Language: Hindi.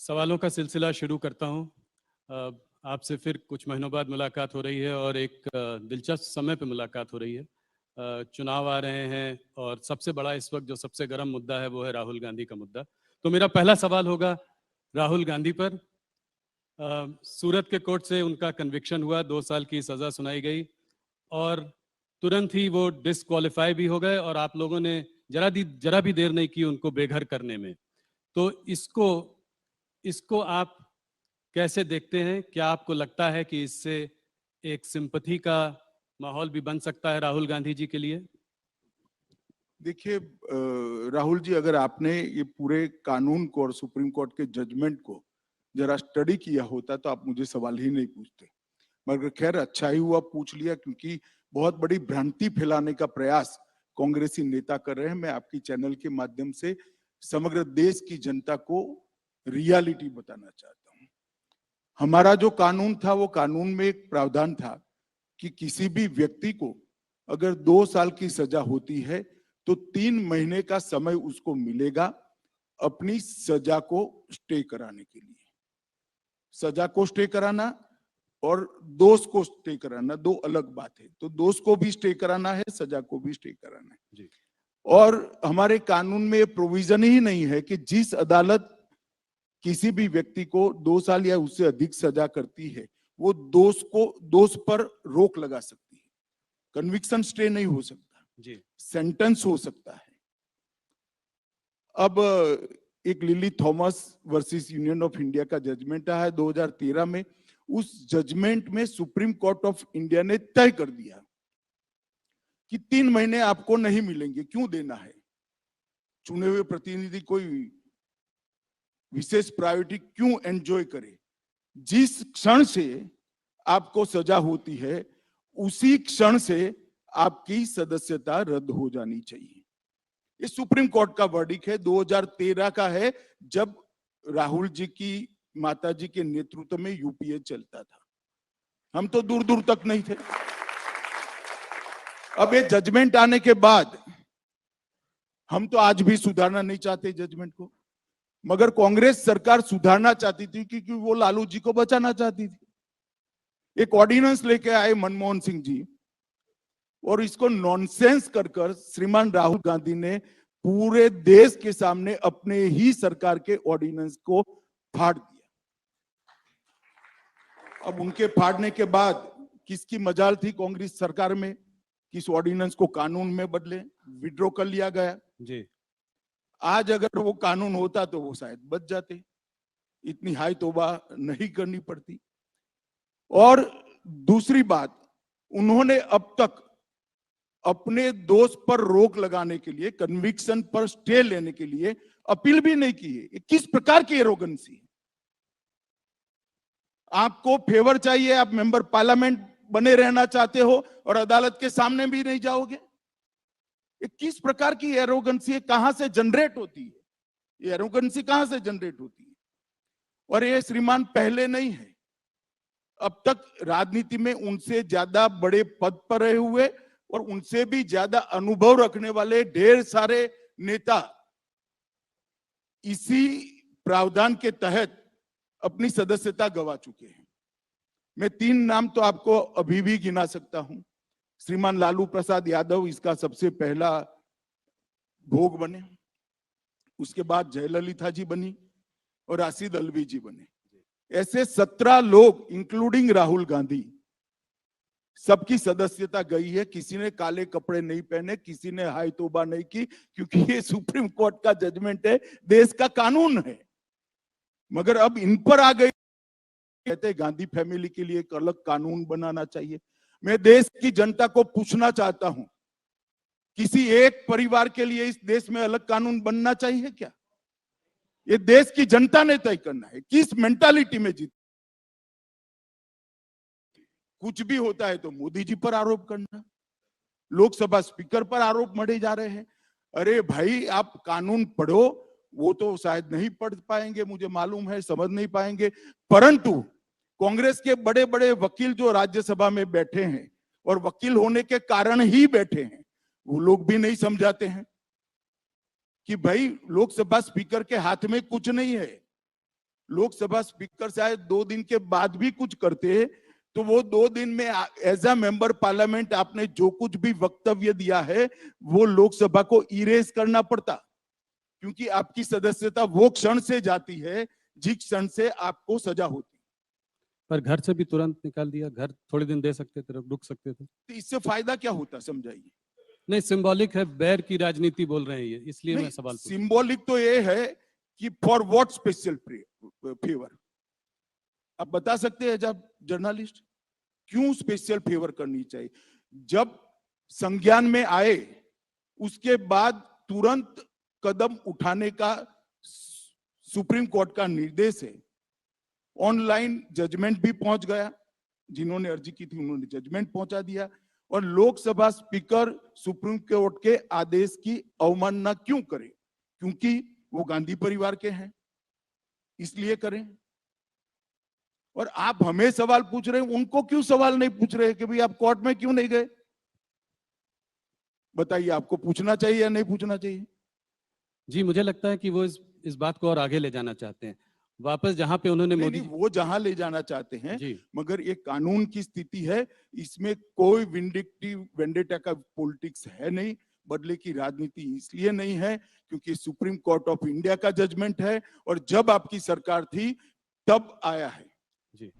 सवालों का सिलसिला शुरू करता हूँ। आपसे फिर कुछ महीनों बाद मुलाकात हो रही है और एक दिलचस्प समय पे मुलाकात हो रही है। चुनाव आ रहे हैं और सबसे बड़ा इस वक्त जो सबसे गर्म मुद्दा है वो है राहुल गांधी का मुद्दा। तो मेरा पहला सवाल होगा राहुल गांधी पर। सूरत के कोर्ट से उनका कन्विक्शन हुआ, 2 साल की सज़ा सुनाई गई और तुरंत ही वो डिसक्वालीफाई भी हो गए और आप लोगों ने जरा भी देर नहीं की उनको बेघर करने में। तो इसको आप कैसे देखते हैं? क्या आपको लगता है कि इससे एक सिंपैथी का माहौल भी बन सकता है राहुल गांधी जी के लिए? देखिए राहुल जी, अगर आपने ये पूरे कानून को और सुप्रीम कोर्ट के जजमेंट को जरा स्टडी किया होता तो आप मुझे सवाल ही नहीं पूछते। मगर खैर अच्छा ही हुआ पूछ लिया, क्योंकि बहुत बड़ी भ्रांति फैलाने का प्रयास कांग्रेसी नेता कर रहे हैं। मैं आपकी चैनल के माध्यम से समग्र देश की जनता को रियलिटी बताना चाहता हूँ। हमारा जो कानून था, वो कानून में एक प्रावधान था कि किसी भी व्यक्ति को अगर 2 साल की सजा होती है तो 3 महीने का समय उसको मिलेगा अपनी सजा को स्टे कराने के लिए। सजा को स्टे कराना और दोष को स्टे कराना दो अलग बात है। तो दोष को भी स्टे कराना है, सजा को भी स्टे कराना है जी। और हमारे कानून में प्रोविजन ही नहीं है कि जिस अदालत किसी भी व्यक्ति को 2 साल या उससे अधिक सजा करती है वो दोष पर रोक लगा सकती है। कन्विक्शन स्टे नहीं हो सकता जी। सेंटेंस हो सकता है। अब एक lily Thomas versus union of India का जजमेंट आया है 2013 में। उस जजमेंट में सुप्रीम कोर्ट ऑफ इंडिया ने तय कर दिया कि 3 महीने आपको नहीं मिलेंगे। क्यों देना है? चुने हुए प्रतिनिधि कोई विशेष प्रायोरिटी क्यों एंजॉय करे? जिस क्षण से आपको सजा होती है उसी क्षण से आपकी सदस्यता रद्द हो जानी चाहिए। ये सुप्रीम कोर्ट का वर्डिक्ट है, 2013 का है, जब राहुल जी की माता जी के नेतृत्व में यूपीए चलता था। हम तो दूर दूर तक नहीं थे। अब ये जजमेंट आने के बाद हम तो आज भी सुधारना नहीं चाहते जजमेंट को, मगर कांग्रेस सरकार सुधारना चाहती थी क्योंकि वो लालू जी को बचाना चाहती थी। एक ऑर्डिनेंस लेके आए मनमोहन सिंह जी और इसको नॉनसेंस कर श्रीमान राहुल गांधी ने पूरे देश के सामने अपने ही सरकार के ऑर्डिनेंस को फाड़ दिया। अब उनके फाड़ने के बाद किसकी मजाल थी कांग्रेस सरकार में कि इस ऑर्डिनेंस को कानून में बदले, विड्रॉ कर लिया गया जी। आज अगर वो कानून होता तो वो शायद बच जाते, इतनी हाई तौबा नहीं करनी पड़ती। और दूसरी बात, उन्होंने अब तक अपने दोष पर रोक लगाने के लिए, कन्विक्शन पर स्टे लेने के लिए अपील भी नहीं की है। किस प्रकार की एरोगेंसी है? आपको फेवर चाहिए, आप मेंबर पार्लियामेंट बने रहना चाहते हो और अदालत के सामने भी नहीं जाओगे? ये किस प्रकार की एरोगेंसी है? कहां से जनरेट होती है ये एरोगेंसी? कहां से जनरेट होती है? और ये श्रीमान पहले नहीं है, अब तक राजनीति में उनसे ज्यादा बड़े पद पर रहे हुए और उनसे भी ज्यादा अनुभव रखने वाले ढेर सारे नेता इसी प्रावधान के तहत अपनी सदस्यता गंवा चुके हैं। मैं 3 नाम तो आपको अभी भी गिना सकता हूं। श्रीमान लालू प्रसाद यादव इसका सबसे पहला भोग बने, उसके बाद जयललिता जी बनी और राशिद अल्वी जी बने। ऐसे 17 लोग इंक्लूडिंग राहुल गांधी, सबकी सदस्यता गई है। किसी ने काले कपड़े नहीं पहने, किसी ने हाई तौबा नहीं की, क्योंकि ये सुप्रीम कोर्ट का जजमेंट है, देश का कानून है। मगर अब इन पर आ गई, कहते गांधी फैमिली के लिए एक अलग कानून बनाना चाहिए। मैं देश की जनता को पूछना चाहता हूं, किसी एक परिवार के लिए इस देश में अलग कानून बनना चाहिए क्या? ये देश की जनता ने तय करना है। किस मेंटालिटी में जीत? कुछ भी होता है तो मोदी जी पर आरोप करना, लोकसभा स्पीकर पर आरोप मढ़े जा रहे हैं। अरे भाई, आप कानून पढ़ो। वो तो शायद नहीं पढ़ पाएंगे, मुझे मालूम है, समझ नहीं पाएंगे, परंतु कांग्रेस के बड़े बड़े वकील जो राज्यसभा में बैठे हैं और वकील होने के कारण ही बैठे हैं, वो लोग भी नहीं समझाते हैं कि भाई लोकसभा स्पीकर के हाथ में कुछ नहीं है। लोकसभा स्पीकर शायद 2 दिन के बाद भी कुछ करते, तो वो 2 दिन में एज अ मेंबर पार्लियामेंट आपने जो कुछ भी वक्तव्य दिया है वो लोकसभा को इरेज करना पड़ता, क्योंकि आपकी सदस्यता वो क्षण से जाती है जिस क्षण से आपको सजा होती। पर घर से भी तुरंत निकाल दिया, घर थोड़े दिन दे सकते थे, रुक सकते थे। तो इससे फायदा क्या होता, समझाइए। नहीं, सिंबॉलिक है, बैर की राजनीति बोल रहे हैं ये, इसलिए मैं सवाल पूछ। सिंबॉलिक तो ये है कि फॉर व्हाट स्पेशल फेवर, आप बता सकते हैं जब जर्नलिस्ट क्यों स्पेशल फेवर करनी चाहिए? जब संज्ञान में आए उसके बाद तुरंत कदम उठाने का सुप्रीम कोर्ट का निर्देश है। ऑनलाइन जजमेंट भी पहुंच गया, जिन्होंने अर्जी की थी उन्होंने जजमेंट पहुंचा दिया, और लोकसभा स्पीकर सुप्रीम कोर्ट के आदेश की अवमानना क्यों करे? क्योंकि वो गांधी परिवार के हैं, इसलिए करें। और आप हमें सवाल पूछ रहे हैं, उनको क्यों सवाल नहीं पूछ रहे कि भाई आप कोर्ट में क्यों नहीं गए? बताइए, आपको पूछना चाहिए या नहीं पूछना चाहिए? जी, मुझे लगता है कि वो इस बात को और आगे ले जाना चाहते हैं, वापस जहां पे उन्होंने मोदी। वो जहां ले जाना चाहते हैं जी, मगर ये कानून की स्थिति है, इसमें कोई विंडिक्टिव वेंडेटा का पॉलिटिक्स है नहीं, बदले की राजनीति इसलिए नहीं है क्योंकि सुप्रीम कोर्ट ऑफ इंडिया का जजमेंट है और जब आपकी सरकार थी तब आया है। जी।